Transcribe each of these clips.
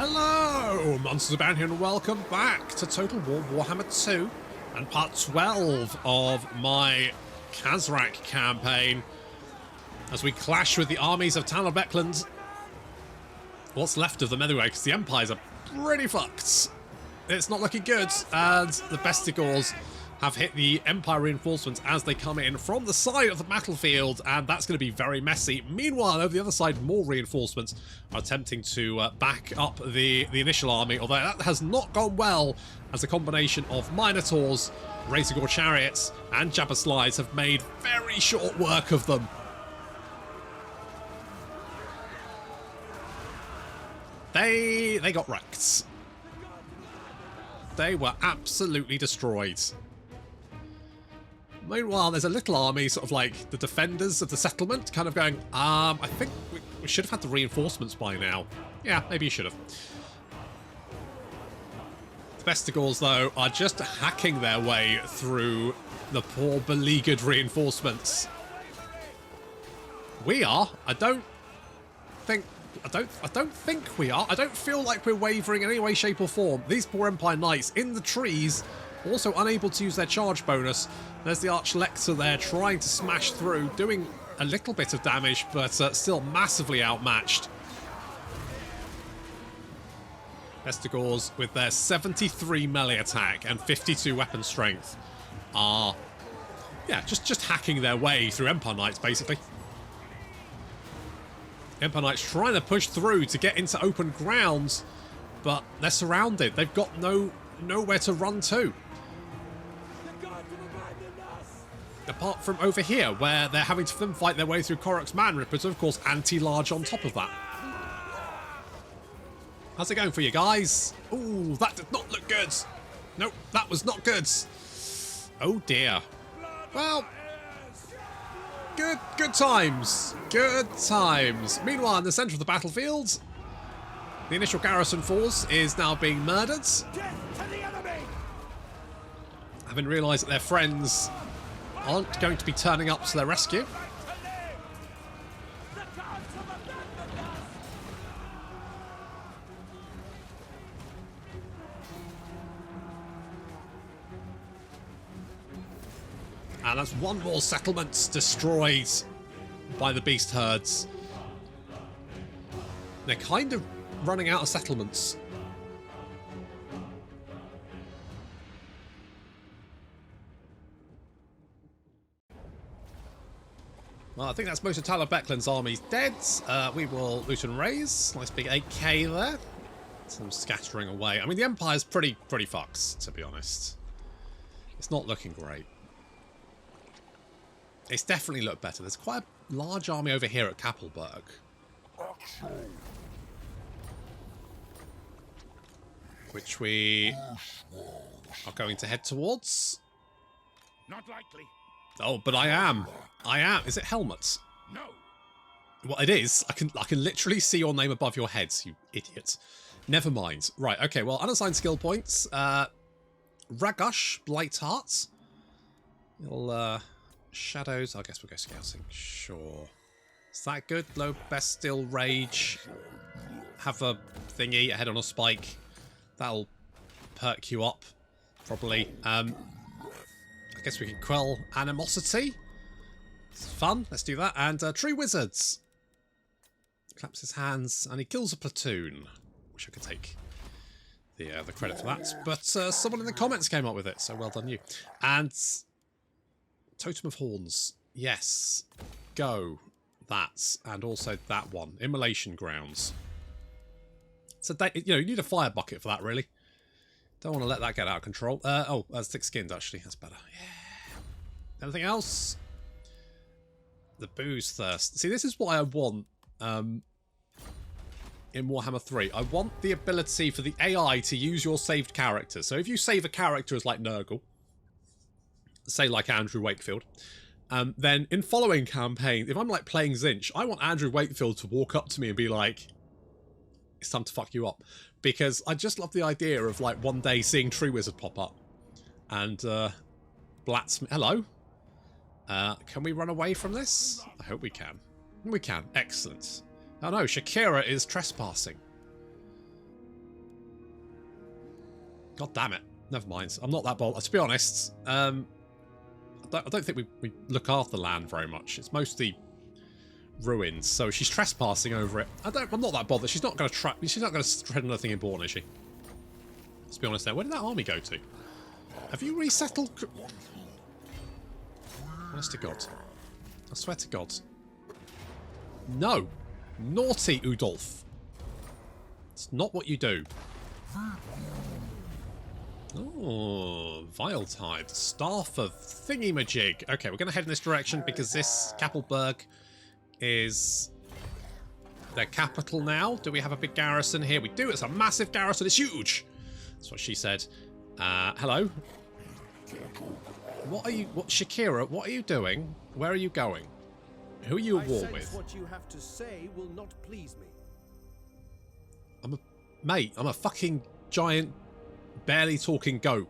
Hello, Monsters Abound here, and welcome back to Total War Warhammer 2 and part 12 of my Khazrak campaign as we clash with the armies of Beckland. What's left of them anyway, because the Empires are pretty fucked. It's not looking good, and the Bestigors have hit the Empire reinforcements as they come in from the side of the battlefield, and that's going to be very messy. Meanwhile, over the other side, more reinforcements are attempting to back up the initial army, although that has not gone well, as a combination of Minotaurs, Razorgore chariots, and Jabba slides have made very short work of them. They got wrecked. They were absolutely destroyed. Meanwhile, there's a little army, sort of like the defenders of the settlement, kind of going, I think we should have had the reinforcements by now. Yeah, maybe you should have. The Bestigors, though, are just hacking their way through the poor beleaguered reinforcements. We are. I don't think we are. I don't feel like we're wavering in any way, shape or form. These poor Empire Knights in the trees, also unable to use their charge bonus. There's the Archlector there trying to smash through, doing a little bit of damage, but still massively outmatched. Bestigors, with their 73 melee attack and 52 weapon strength, are, yeah, just hacking their way through Empire Knights, basically. Empire Knights trying to push through to get into open ground, but they're surrounded. They've got nowhere to run to. Apart from over here, where they're having to fight their way through Korok's Man Rippers, of course, anti-large on top of that. How's it going for you guys? Ooh, that did not look good. Nope, that was not good. Oh dear. Well, good times. Good times. Meanwhile, in the centre of the battlefield, the initial garrison force is now being murdered. Having realised that their friends aren't going to be turning up to their rescue. And that's one more settlement destroyed by the beast herds. They're kind of running out of settlements. Well, I think that's most of Beckland's armies dead. We will loot and raise. Nice big 8k there. Some scattering away. I mean, the Empire's pretty fucked, to be honest. It's not looking great. It's definitely looked better. There's quite a large army over here at Kappelberg. Which we are going to head towards. Not likely. Oh, but I am. Is it helmets? No. Well, it is. I can literally see your name above your heads, you idiot. Never mind. Right, okay, well, unassigned skill points. Ragush, Blight Heart. Little, shadows. I guess we'll go scouting. Sure. Is that good? Low Bestial Rage. Have a thingy, a head on a spike. That'll perk you up, probably. I guess we can quell animosity. It's fun. Let's do that. And Tree Wizards. Claps his hands and he kills a platoon. Wish I could take the credit for that. But someone in the comments came up with it, so well done you. And Totem of Horns. Yes. Go. That. And also that one. Immolation Grounds. So, you know, you need a fire bucket for that, really. Don't want to let that get out of control. Oh, that's thick-skinned, actually. That's better. Yeah. Anything else? The Booze Thirst. See, this is what I want in Warhammer 3. I want the ability for the AI to use your saved characters. So if you save a character as like Nurgle, say like Andrew Wakefield, then in following campaigns, if I'm like playing Zinch, I want Andrew Wakefield to walk up to me and be like, it's time to fuck you up. Because I just love the idea of, like, one day seeing Tree Wizard pop up. And, Blacksmith... Hello? Can we run away from this? I hope we can. We can. Excellent. Oh no, Shakira is trespassing. God damn it. Never mind. I'm not that bold. To be honest, I don't think we look after the land very much. It's mostly ruins, so she's trespassing over it. I'm not that bothered. She's not going to trap. She's not going to tread anything important, is she? Let's be honest there. Where did that army go to? Have you resettled? Honest to God. I swear to God. No. Naughty Udolf. It's not what you do. Oh, Viletide. Staff of Thingy-majig. Okay, we're going to head in this direction because this Kappelberg is their capital now. Do we have a big garrison here? We do. It's a massive garrison. It's huge. That's what she said. Hello. What are you... Shakira, what are you doing? Where are you going? Who are you at war with? What you have to say will not please me. Mate, I'm a fucking giant, barely talking goat.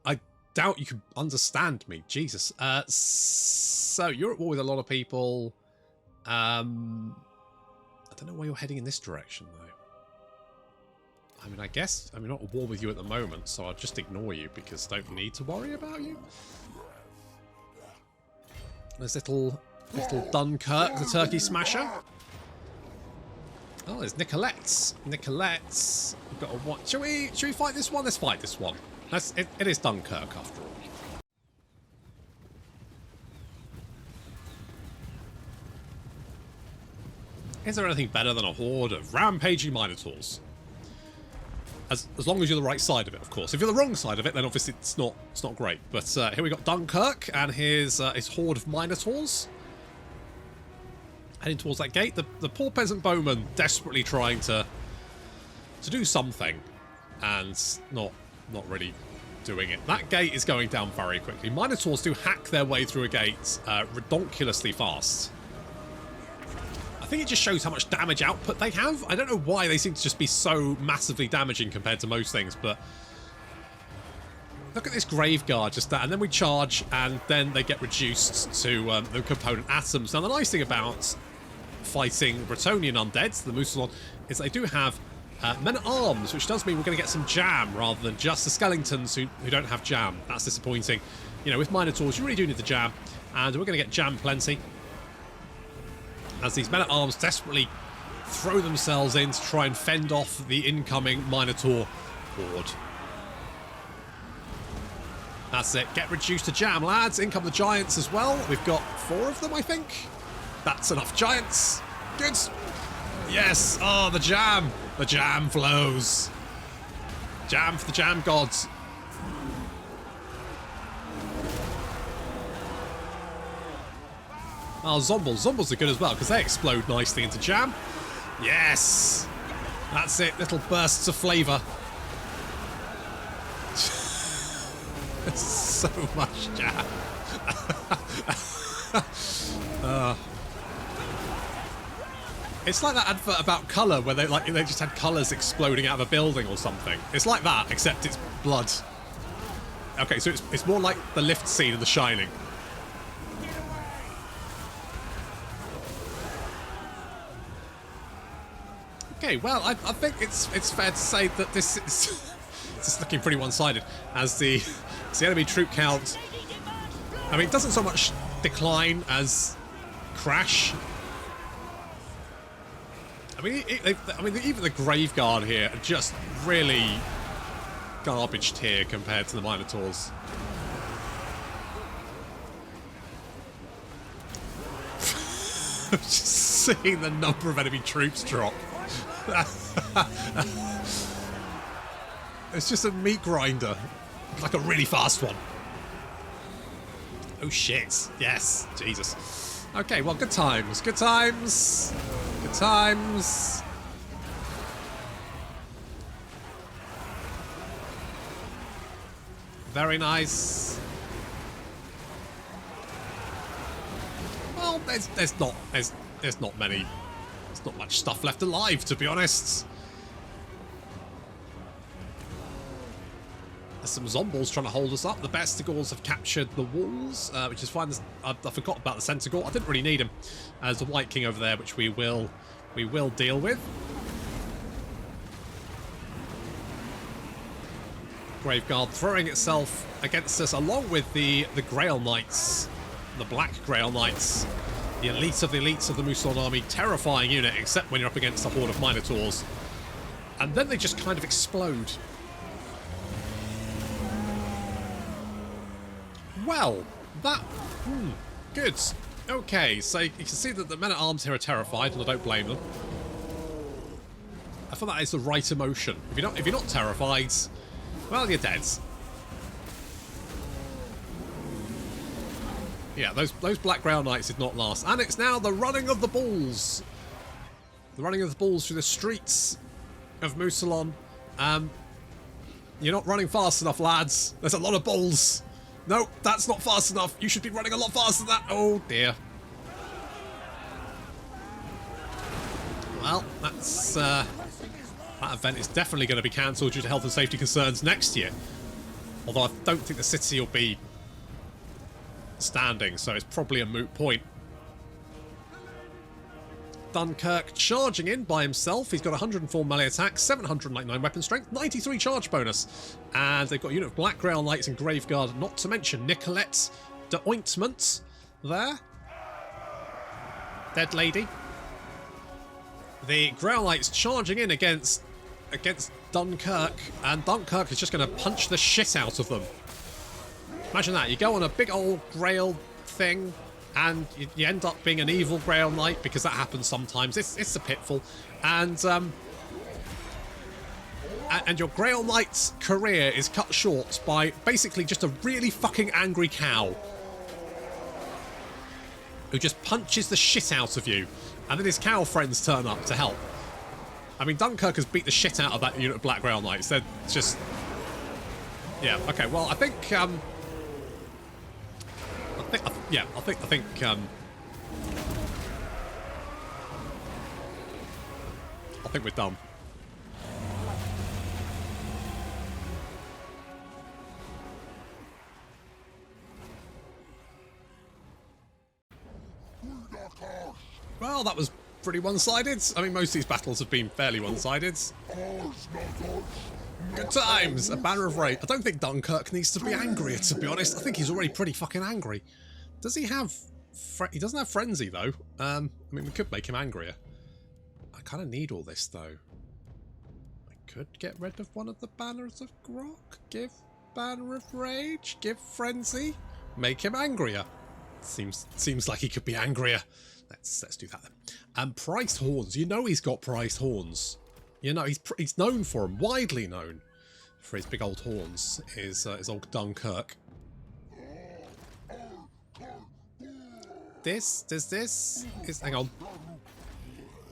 I doubt you can understand me. Jesus. So, you're at war with a lot of people. I don't know why you're heading in this direction, though. I mean, I guess I'm not at war with you at the moment, so I'll just ignore you because I don't need to worry about you. There's little Dunkirk, the turkey smasher. Oh, there's Nicolettes. Nicolettes. We've got a what? Should we fight this one? Let's fight this one. It is Dunkirk after all. Is there anything better than a horde of rampaging Minotaurs? As long as you're the right side of it, of course. If you're the wrong side of it, then obviously it's not great. But here we got Dunkirk and his horde of Minotaurs. Heading towards that gate. The poor peasant bowman desperately trying to do something and not really doing it. That gate is going down very quickly. Minotaurs do hack their way through a gate redonkulously fast. I think it just shows how much damage output they have. I don't know why they seem to just be so massively damaging compared to most things, but look at this Graveguard, just that, and then we charge, and then they get reduced to the component atoms. Now, the nice thing about fighting Bretonnian undeads, the Mousillon, is they do have men-at-arms, which does mean we're going to get some jam rather than just the skeletons who don't have jam. That's disappointing. You know, with Minotaurs, you really do need the jam, and we're going to get jam plenty. As these men-at-arms desperately throw themselves in to try and fend off the incoming Minotaur horde. That's it. Get reduced to jam, lads. In come the giants as well. We've got 4 of them, I think. That's enough giants. Good. Yes. Oh, the jam. The jam flows. Jam for the jam gods. Oh, Zombles. Zombles are good as well, because they explode nicely into jam. Yes! That's it, little bursts of flavour. So much jam. It's like that advert about colour, where they just had colours exploding out of a building or something. It's like that, except it's blood. Okay, so it's more like the lift scene in The Shining. Okay, well, I think it's fair to say that this is looking pretty one-sided as the enemy troop count. I mean, it doesn't so much decline as crash. I mean, even the Graveguard here are just really garbage tier compared to the Minotaurs. Just seeing the number of enemy troops drop. It's just a meat grinder, like a really fast one. Oh shit! Yes, Jesus. Okay, well, good times, good times, good times. Very nice. Well, there's not many. There's not much stuff left alive, to be honest. There's some zombies trying to hold us up. The Bestigors have captured the walls, which is fine. I forgot about the Centaur. I didn't really need him. There's the White King over there, which we will deal with. Graveguard throwing itself against us, along with the Grail Knights, the Black Grail Knights, the elites of the Mussolon army. Terrifying unit, except when you're up against a horde of Minotaurs. And then they just kind of explode. Well, that... good. Okay, so you can see that the men-at-arms here are terrified, and I don't blame them. I feel that is the right emotion. If you're not terrified, well, you're dead. Yeah, those Black Grail Knights did not last. And it's now the running of the bulls. The running of the bulls through the streets of Mousillon. You're not running fast enough, lads. There's a lot of bulls. No, that's not fast enough. You should be running a lot faster than that. Oh, dear. Well, that's... that event is definitely going to be cancelled due to health and safety concerns next year. Although I don't think the city will be standing, so it's probably a moot point. Dunkirk charging in by himself. He's got 104 melee attack, 799 weapon strength, 93 charge bonus. And they've got a unit of Black Grail Knights and Graveguard, not to mention Nicolette de Ointment there. Dead lady. The Grail Knights charging in against Dunkirk, and Dunkirk is just going to punch the shit out of them. Imagine that. You go on a big old Grail thing, and you end up being an evil Grail Knight, because that happens sometimes. It's a pitfall. And your Grail Knight's career is cut short by basically just a really fucking angry cow who just punches the shit out of you, and then his cow friends turn up to help. I mean, Dunkirk has beat the shit out of that unit of Black Grail Knights. They're just... yeah, okay, well, I think we're done. Well, that was pretty one-sided. I mean, most of these battles have been fairly one-sided. Good times! A banner of rage. I don't think Dunkirk needs to be angrier, to be honest. I think he's already pretty fucking angry. Does he have... he doesn't have frenzy, though. I mean, we could make him angrier. I kind of need all this, though. I could get rid of one of the banners of grok. Give banner of rage. Give frenzy. Make him angrier. Seems like he could be angrier. Let's do that then. Priced horns. You know he's got priced horns. You know he's known for them. Widely known for his big old horns. Is old Dunkirk. This is, hang on.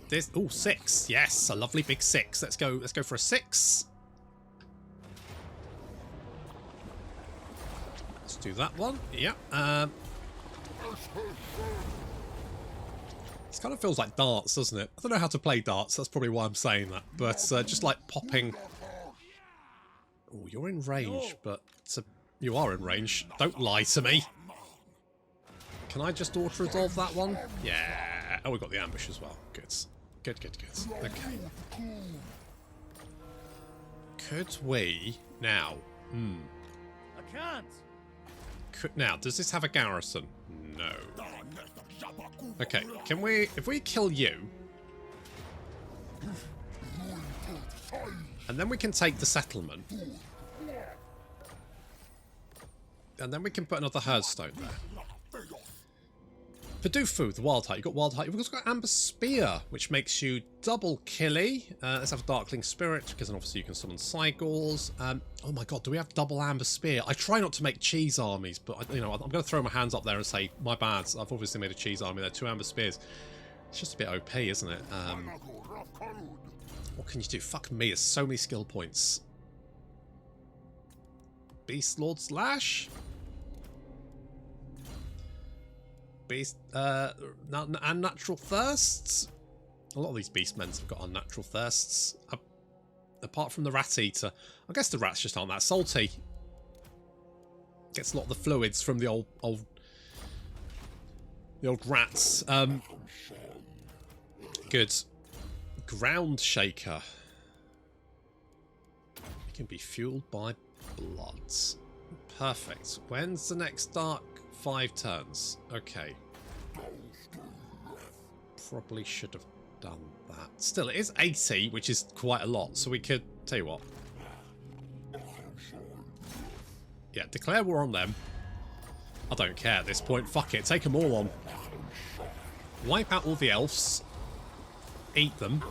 This, oh, 6. Yes, a lovely big 6. Let's go for a 6. Let's do that one. Yeah. This kind of feels like darts, doesn't it? I don't know how to play darts. That's probably why I'm saying that. But just like popping. Oh, you're in range, but you are in range. Don't lie to me. Can I just auto-resolve that one? Yeah. Oh, we got the ambush as well. Good. Good. Okay. Could we now? I can't. Now, does this have a garrison? No. Okay, can we, if we kill you, and then we can take the settlement, and then we can put another herdstone there. Padufu, the wild height. You've got wild height. You've also got Amber Spear, which makes you double killy. Let's have a Darkling Spirit, because then obviously you can summon Cygors. Oh my god, do we have double Amber Spear? I try not to make cheese armies, but I'm going to throw my hands up there and say, my bad. I've obviously made a cheese army there. 2 Amber Spears. It's just a bit OP, isn't it? What can you do? Fuck me, there's so many skill points. Beast Lord Slash? Beast, unnatural thirsts. A lot of these beastmen have got unnatural thirsts. Apart from the rat eater, I guess the rats just aren't that salty. Gets a lot of the fluids from the old rats. Good. Ground shaker. It can be fueled by blood. Perfect. When's the next dark? 5 turns. Okay. Probably should have done that. Still, it is 80, which is quite a lot. So we could... Tell you what. Yeah, declare war on them. I don't care at this point. Fuck it. Take them all on. Wipe out all the elves. Eat them.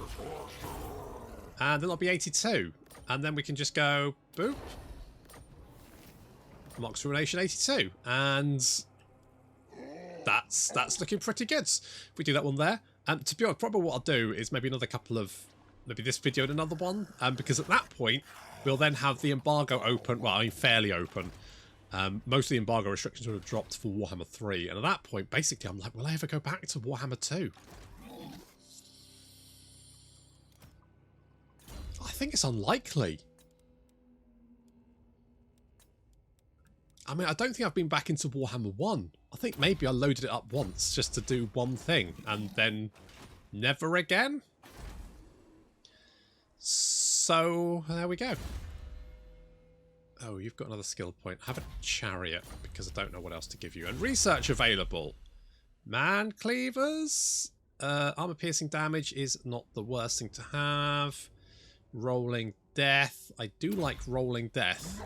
And then I'll be 82. And then we can just go... Boop. Mox Ruination 82. And... That's looking pretty good. If we do that one there. And to be honest, probably what I'll do is maybe another couple of... Maybe this video and another one. Because at that point, we'll then have the embargo open. Well, I mean, fairly open. Most of the embargo restrictions would have dropped for Warhammer 3. And at that point, basically, I'm like, will I ever go back to Warhammer 2? I think it's unlikely. I mean, I don't think I've been back into Warhammer 1. I think maybe I loaded it up once just to do one thing and then never again. So, there we go. Oh, you've got another skill point. Have a chariot because I don't know what else to give you. And research available. Man cleavers. Armor piercing damage is not the worst thing to have. Rolling death. I do like rolling death.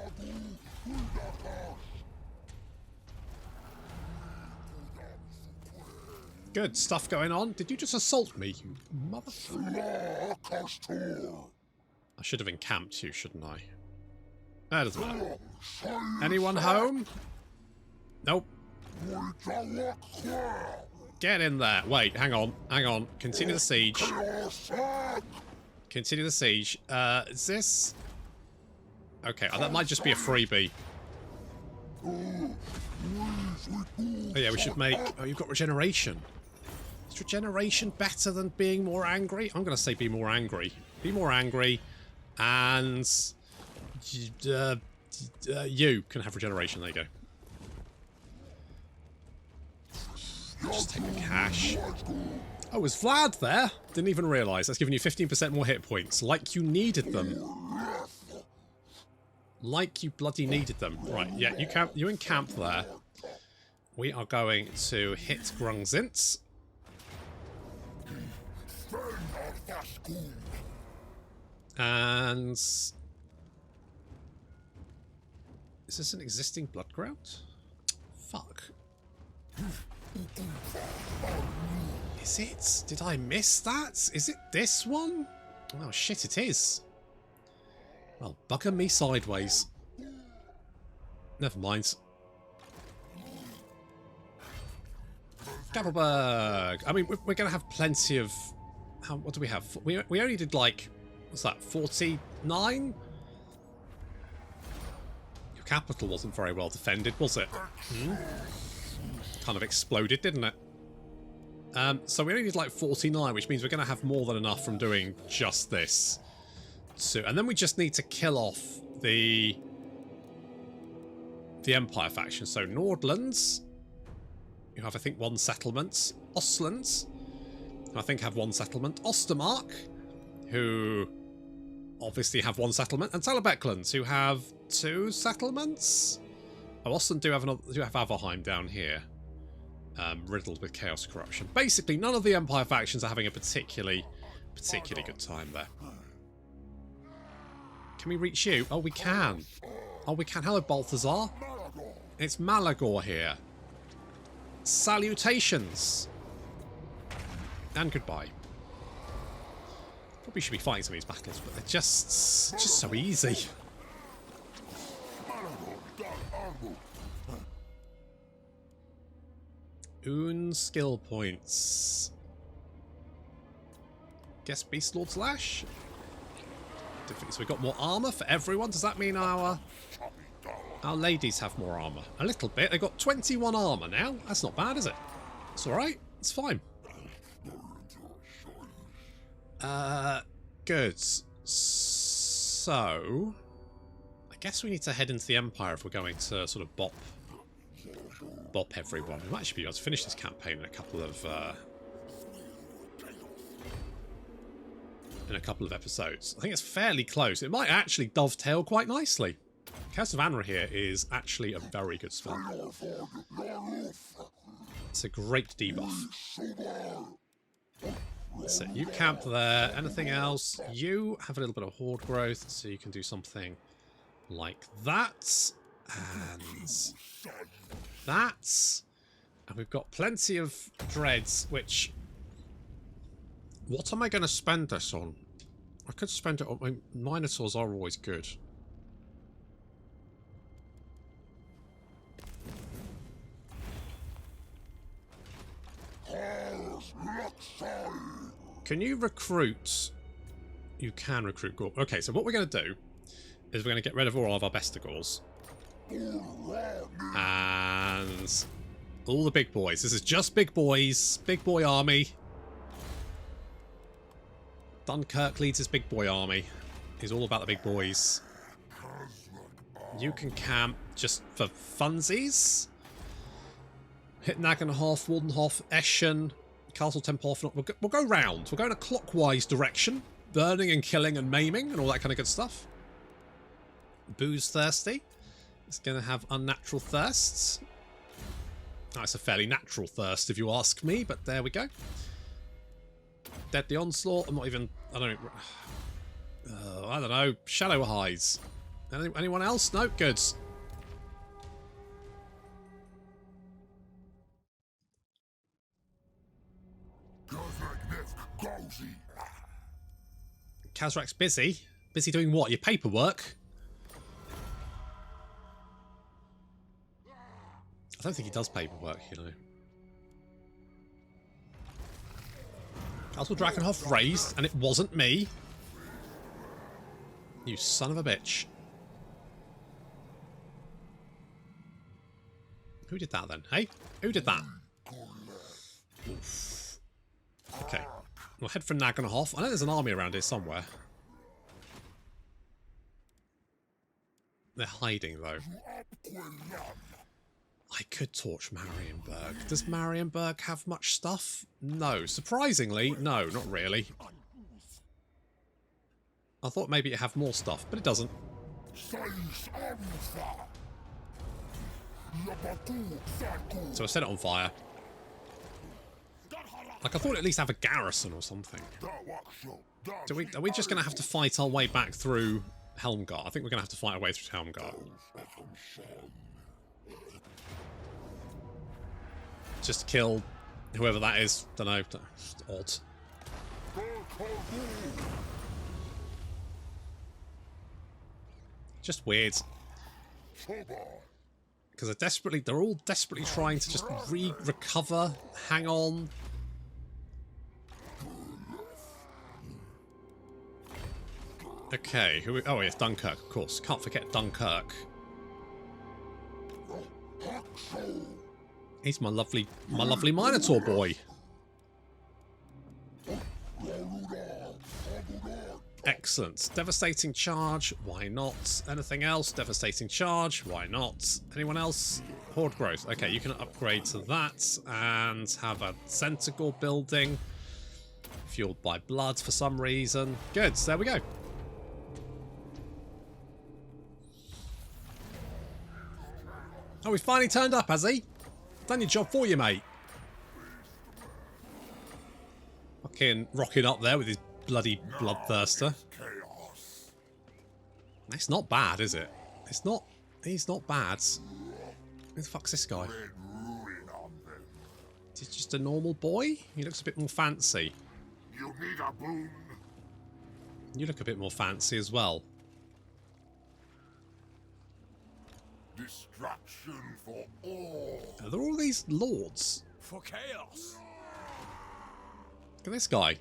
Good stuff going on. Did you just assault me, you motherfucker? I should have encamped you, shouldn't I? That doesn't matter. Anyone home? Nope. Get in there. Wait, hang on. Hang on. Continue the siege. Continue the siege. Is this... Okay, that might just be a freebie. Oh yeah, we should make... Oh, you've got regeneration. Is regeneration better than being more angry? I'm going to say be more angry. Be more angry. And... you can have regeneration. There you go. Just take the cash. Oh, was Vlad there? Didn't even realise. That's giving you 15% more hit points. Like you needed them. Like you bloody needed them. Right, yeah, you encamp there. We are going to hit Grungzint. And... Is this an existing blood ground? Fuck. Is it? Did I miss that? Is it this one? Oh shit, it is. Well, bugger me sideways. Never mind. Gavelberg. I mean, we're going to have plenty of... what do we have? We only did like... What's that? 49? Your capital wasn't very well defended, was it? Kind of exploded, didn't it? So we only need like 49, which means we're going to have more than enough from doing just this. So, and then we just need to kill off the Empire faction. So Nordlands, you have I think 1 settlement. Ostlands, who I think have 1 settlement. Ostermark, who obviously have 1 settlement, and Beckland, who have 2 settlements. Oh, Ostland do have Overheim down here. Riddled with chaos corruption. Basically, none of the Empire factions are having a particularly good time there. Can we reach you? Oh, we can. Oh, we can. Hello, Balthazar. It's Malagor here. Salutations. And goodbye. Probably should be fighting some of these battles, but they're just so easy. Skill points. Guess Beast Lord Slash. So we've got more armor for everyone. Does that mean our ladies have more armor? A little bit. They've got 21 armor now. That's not bad, is it? It's alright. It's fine. Good. So... I guess we need to head into the Empire if we're going to sort of bop everyone. We might actually be able to finish this campaign in a couple of episodes. I think it's fairly close. It might actually dovetail quite nicely. Curse of Anra here is actually a very good spell. It's a great debuff. So you camp there. Anything else? You have a little bit of horde growth, so you can do something like that. And that. And we've got plenty of dreads, which... What am I going to spend this on? I could spend it on... my Minotaurs are always good. Can you recruit? You can recruit Gore. Okay, so what we're going to do is we're going to get rid of all of our Bestigors. And all the big boys. This is just big boys. Big boy army. Dunkirk leads his big boy army. He's all about the big boys. You can camp just for funsies. Hit Nagenhof, Waldenhof, Eschen, Castle Tempelhof. We'll go round. We'll go in a clockwise direction. Burning and killing and maiming and all that kind of good stuff. Booze thirsty. It's going to have unnatural thirsts. That's a fairly natural thirst if you ask me, but there we go. Deadly Onslaught. I'm not even... I don't know. Shadow Hides. Anyone else? No? Good. Khazrak's busy. Busy doing what? Your paperwork? I don't think he does paperwork, you know. Castle Drakenhof raised, and it wasn't me. You son of a bitch. Who did that then? Hey? Who did that? Oof. Okay. We'll head for Nagenhof. I know there's an army around here somewhere. They're hiding, though. I could torch Marienburg. Does Marienburg have much stuff? No. Surprisingly, no, not really. I thought maybe it'd have more stuff, but it doesn't. So I set it on fire. Like, I thought it'd at least have a garrison or something. Are we just going to have to fight our way back through Helmgart? I think we're going to have to fight our way through Helmgart. Just kill whoever that is. Don't know. Just odd. Just weird. Because they're all desperately trying to just recover, hang on. Okay, oh yes, Dunkirk, of course. Can't forget Dunkirk. He's my lovely Minotaur boy. Excellent. Devastating charge, why not? Anything else? Devastating charge, why not? Anyone else? Horde growth. Okay, you can upgrade to that and have a Centaur building. Fueled by blood for some reason. Good, there we go. Oh, he's finally turned up, has he? Done your job for you, mate. Fucking rocking up there with his bloody bloodthirster. It's not bad, is it? It's not... He's not bad. Who the fuck's this guy? Is he just a normal boy? He looks a bit more fancy. You need a boon. You look a bit more fancy as well. Destruction for all. Are there all these lords? For chaos. Look at this guy.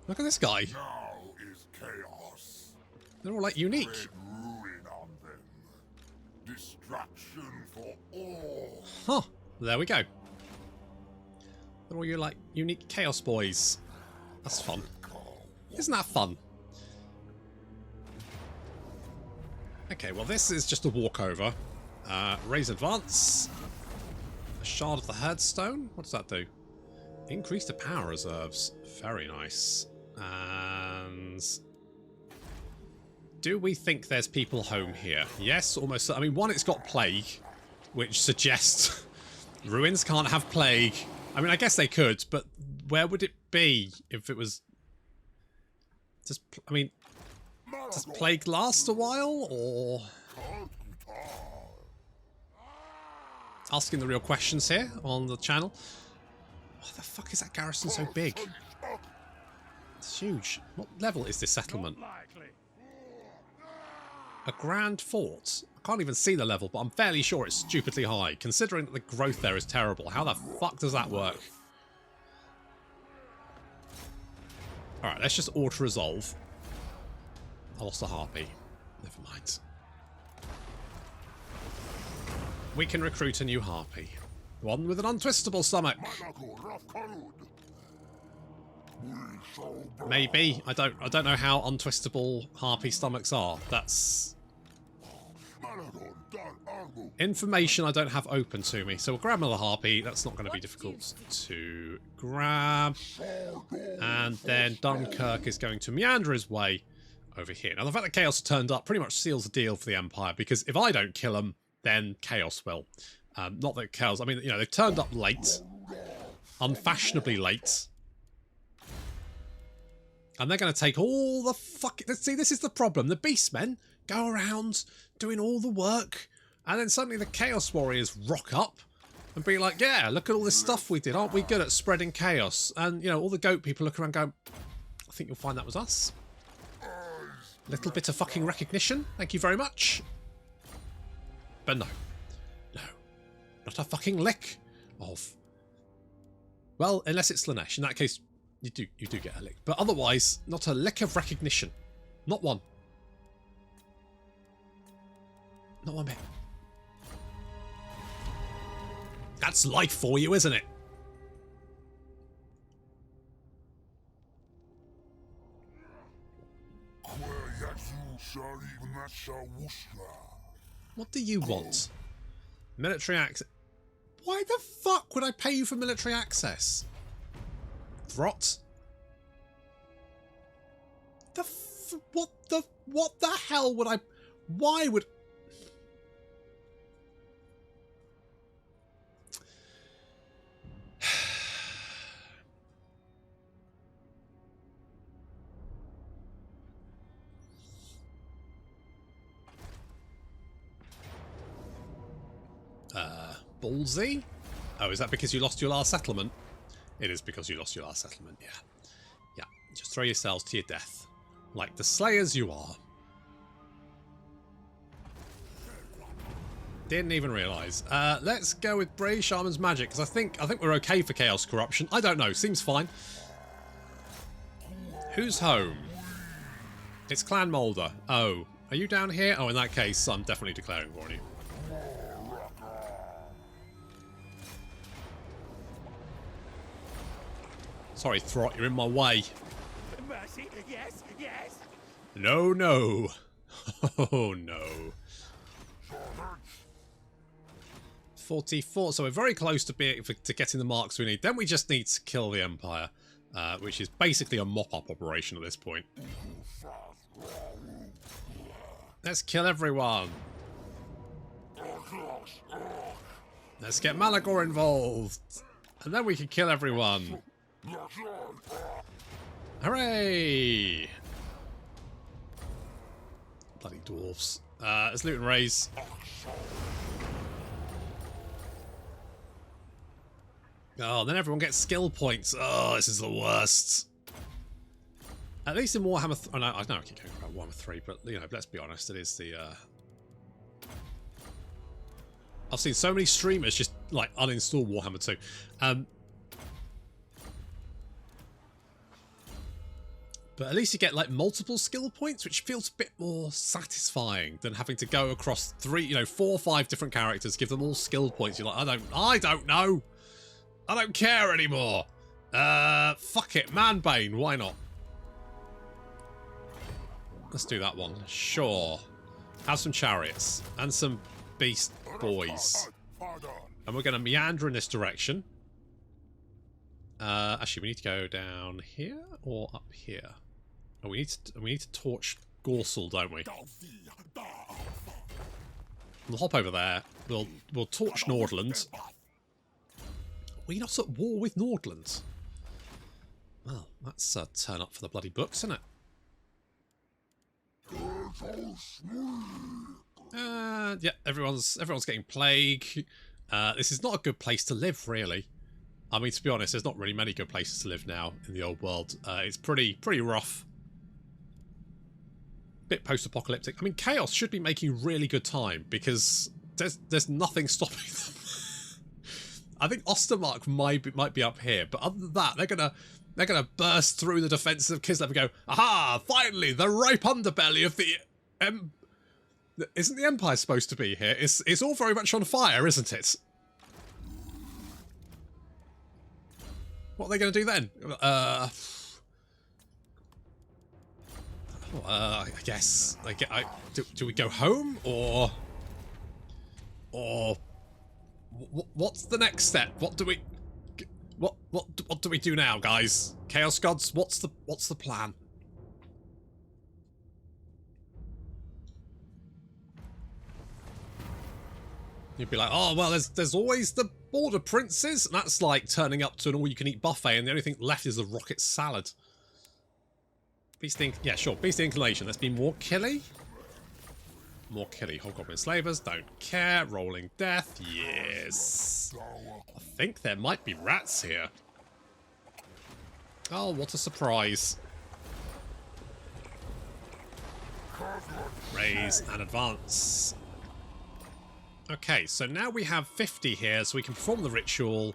Look at this guy. Now is chaos. They're all like unique. Red ruin on them. Destruction for all. Huh. There we go. They're all your like unique chaos boys. That's fun. Isn't that fun? Okay, well this is just a walkover. Raise advance. A shard of the Herdstone. What does that do? Increase the power reserves. Very nice. And Do we think there's people home here? Yes, almost. I mean, one, it's got plague, which suggests ruins can't have plague. I mean, I guess they could, but where would it be if it was... Does plague last a while, or... Asking the real questions here on the channel. What the fuck is that garrison so big? It's huge. What level is this settlement? A grand fort. I can't even see the level, but I'm fairly sure it's stupidly high, considering that the growth there is terrible. How the fuck does that work? Alright, let's just auto-resolve. I lost a harpy. Never mind. We can recruit a new harpy. One with an untwistable stomach. Maybe. I don't know how untwistable harpy stomachs are. That's information I don't have open to me. So we'll grab another harpy. That's not going to be difficult to grab. And then Dunkirk is going to meander his way over here. Now the fact that Chaos turned up pretty much seals the deal for the Empire, because if I don't kill them, then Chaos will. Not that Chaos... I mean, you know, they've turned up late. Unfashionably late. And they're going to take all the fucking... See, this is the problem. The Beastmen go around doing all the work, and then suddenly the Chaos Warriors rock up and be like, yeah, look at all this stuff we did. Aren't we good at spreading chaos? And, you know, all the goat people look around going, I think you'll find that was us. Little bit of fucking recognition. Thank you very much. But no. No. Not a fucking lick of... Well, unless it's Slannesh. In that case, you do get a lick. But otherwise, not a lick of recognition. Not one. Not one bit. That's life for you, isn't it? What do you want? Military access. Why the fuck would I pay you for military access? Throt? What the hell would I... Why would... Ballsy? Oh, is that because you lost your last settlement? It is because you lost your last settlement, yeah. Yeah, just throw yourselves to your death. Like the slayers you are. Didn't even realise. Let's go with Brave Shaman's Magic, because I think we're okay for Chaos Corruption. I don't know, seems fine. Who's home? It's Clan Moulder. Oh, are you down here? Oh, in that case, I'm definitely declaring war on you. Sorry, Throt, you're in my way. Mercy, yes, yes. No, no. Oh, no. 44, so we're very close to getting the marks we need. Then we just need to kill the Empire, which is basically a mop-up operation at this point. Let's kill everyone. Let's get Malagor involved. And then we can kill everyone. Hooray! Bloody dwarfs. Let's loot and raise. Oh, then everyone gets skill points. Oh, this is the worst. At least in Warhammer... I know I keep going about Warhammer 3, but, you know, let's be honest, it is the... I've seen so many streamers just, like, uninstall Warhammer 2. But at least you get, like, multiple skill points, which feels a bit more satisfying than having to go across 4 or 5 different characters, give them all skill points. You're like, I don't know. I don't care anymore. Fuck it. Manbane, why not? Let's do that one. Sure. Have some chariots and some beast boys. And we're going to meander in this direction. Actually, we need to go down here or up here. Oh, we need to torch Gorsel, don't we? We'll hop over there. We'll torch Nordland. Are we not at war with Nordland? Well, that's a turn up for the bloody books, isn't it? Yeah, everyone's getting plague. This is not a good place to live, really. I mean, to be honest, there's not really many good places to live now in the old world. It's pretty rough. Bit post-apocalyptic. I mean, Chaos should be making really good time because there's nothing stopping them. I think Ostermark might be up here, but other than that, they're gonna burst through the defences of Kislev and go, aha! Finally, the ripe underbelly of the isn't the Empire supposed to be here? It's all very much on fire, isn't it? What are they going to do then? I guess. Do we go home or what's the next step? What do we do now, guys? Chaos Gods, what's the plan? You'd be like, oh well, there's always the Border Princes, and that's like turning up to an all-you-can-eat buffet, and the only thing left is a rocket salad. Yeah, sure. Beast the Inclination. Let's be more killy. More killy. Hobgoblin Slavers. Don't care. Rolling Death. Yes. I think there might be rats here. Oh, what a surprise. Raise and advance. Okay, so now we have 50 here, so we can perform the ritual.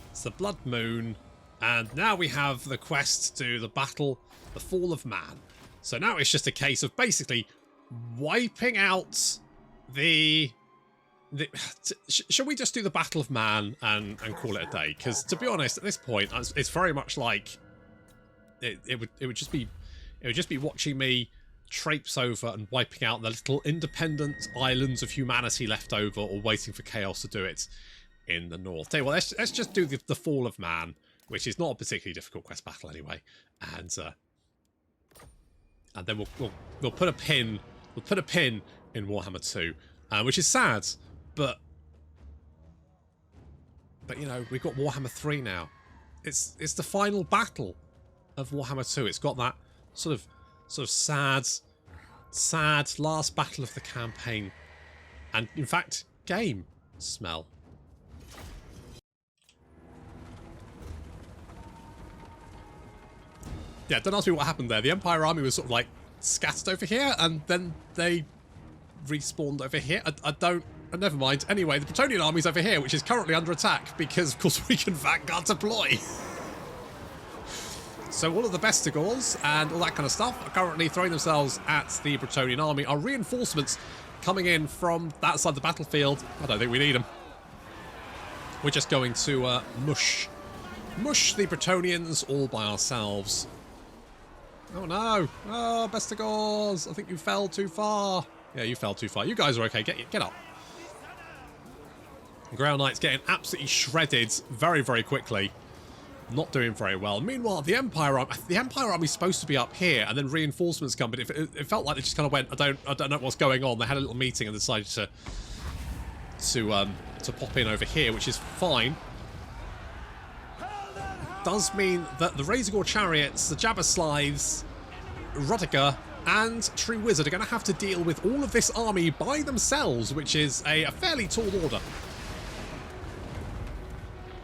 It's the Blood Moon. And now we have the quest to do the battle, the Fall of Man. So now it's just a case of basically wiping out shall we just do the Battle of Man and call it a day? Because to be honest, at this point, it's very much like it would just be watching me traipse over and wiping out the little independent islands of humanity left over, or waiting for Chaos to do it in the north. Tell you what, let's just do the Fall of Man, which is not a particularly difficult quest battle anyway, and then we'll put a pin in Warhammer 2, which is sad, but you know, we've got Warhammer 3 now. It's the final battle of Warhammer 2. It's got that sort of sad last battle of the campaign, and in fact game smell. Yeah, don't ask me what happened there. The Empire army was sort of like scattered over here, and then they respawned over here. Never mind. Anyway, the Bretonnian army's over here, which is currently under attack because, of course, we can Vanguard deploy. So all of the Bestigors and all that kind of stuff are currently throwing themselves at the Bretonnian army. Our reinforcements coming in from that side of the battlefield, I don't think we need them. We're just going to mush the Bretonnians all by ourselves. Oh no! Oh, Bestigors! I think you fell too far. Yeah, you fell too far. You guys are okay. Get up. Ground Knight's getting absolutely shredded very, very quickly. Not doing very well. Meanwhile, the Empire Army's supposed to be up here, and then reinforcements come. But it felt like they just kind of went, I don't know what's going on. They had a little meeting and decided to pop in over here, which is fine. Does mean that the Razorgore chariots, the Jabberslides, Rudiger, and Tree Wizard are going to have to deal with all of this army by themselves, which is a fairly tall order.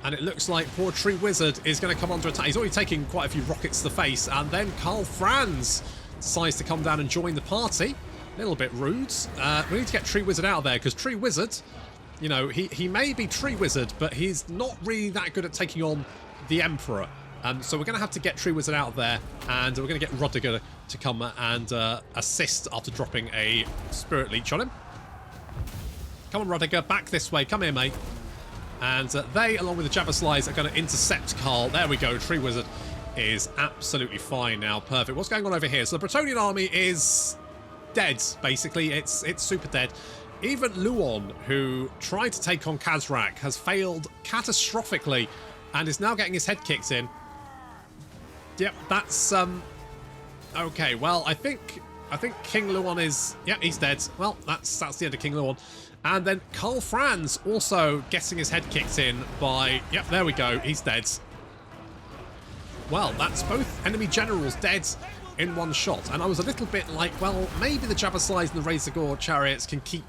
And it looks like poor Tree Wizard is going to come under attack. He's already taking quite a few rockets to the face, and then Karl Franz decides to come down and join the party. A little bit rude. We need to get Tree Wizard out of there, because Tree Wizard, you know, he may be Tree Wizard, but he's not really that good at taking on the Emperor. So we're going to have to get Tree Wizard out of there, and we're going to get Rudiger to come and assist after dropping a Spirit Leech on him. Come on, Rudiger, back this way. Come here, mate. And they, along with the Jabberslides, are going to intercept Karl. There we go. Tree Wizard is absolutely fine now. Perfect. What's going on over here? So the Bretonnian army is dead, basically. It's super dead. Even Luon, who tried to take on Khazrak, has failed catastrophically and is now getting his head kicked in. Yep, that's... Okay, well, I think I think King Luon is... Yeah, he's dead. Well, that's the end of King Luon. And then Karl Franz also getting his head kicked in by... Yep, there we go. He's dead. Well, that's both enemy generals dead in one shot. And I was a little bit like, well, maybe the Jabberslides and the Razorgore chariots can keep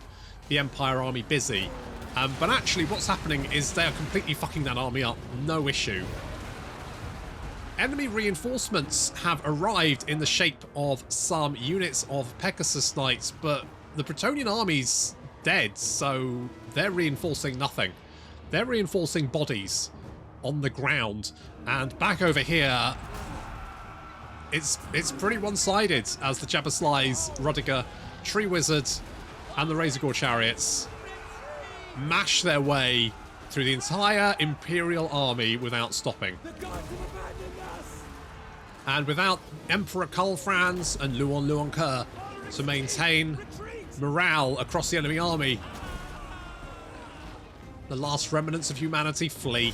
the Empire army busy. But actually, what's happening is they are completely fucking that army up. No issue. Enemy reinforcements have arrived in the shape of some units of Pegasus Knights, but the Bretonnian army's dead, so they're reinforcing nothing. They're reinforcing bodies on the ground. And back over here, it's pretty one-sided as the Jabberslides, Rudiger, Tree Wizard, and the Razorgore chariots mash their way through the entire Imperial army without stopping. And without Emperor Karl Franz and Luon Kerr to maintain morale across the enemy army, the last remnants of humanity flee.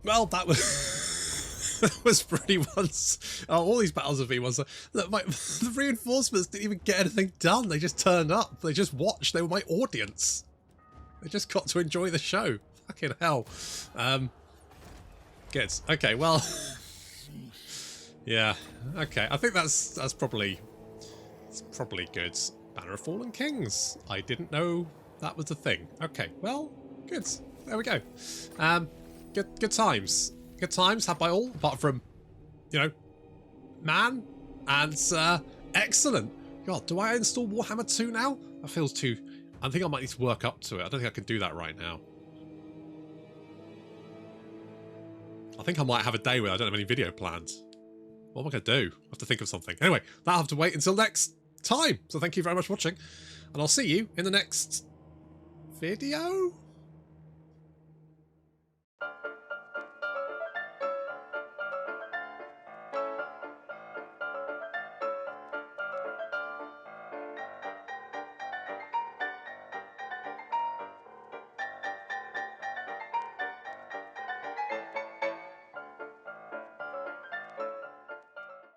Well, that was that was pretty once. Oh, all these battles have been once. Look, the reinforcements didn't even get anything done. They just turned up. They just watched. They were my audience. They just got to enjoy the show. Fucking hell. Good. Okay. Well. Yeah. Okay. I think that's probably good. Banner of Fallen Kings. I didn't know that was a thing. Okay. Well. Good. There we go. Good times. Good times had by all, apart from, you know, man, and excellent. God, do I install Warhammer 2 now? That feels too... I think I might need to work up to it. I don't think I can do that right now. I think I might have a day where I don't have any video planned. What am I going to do? I have to think of something. Anyway, that'll have to wait until next time. So thank you very much for watching, and I'll see you in the next video?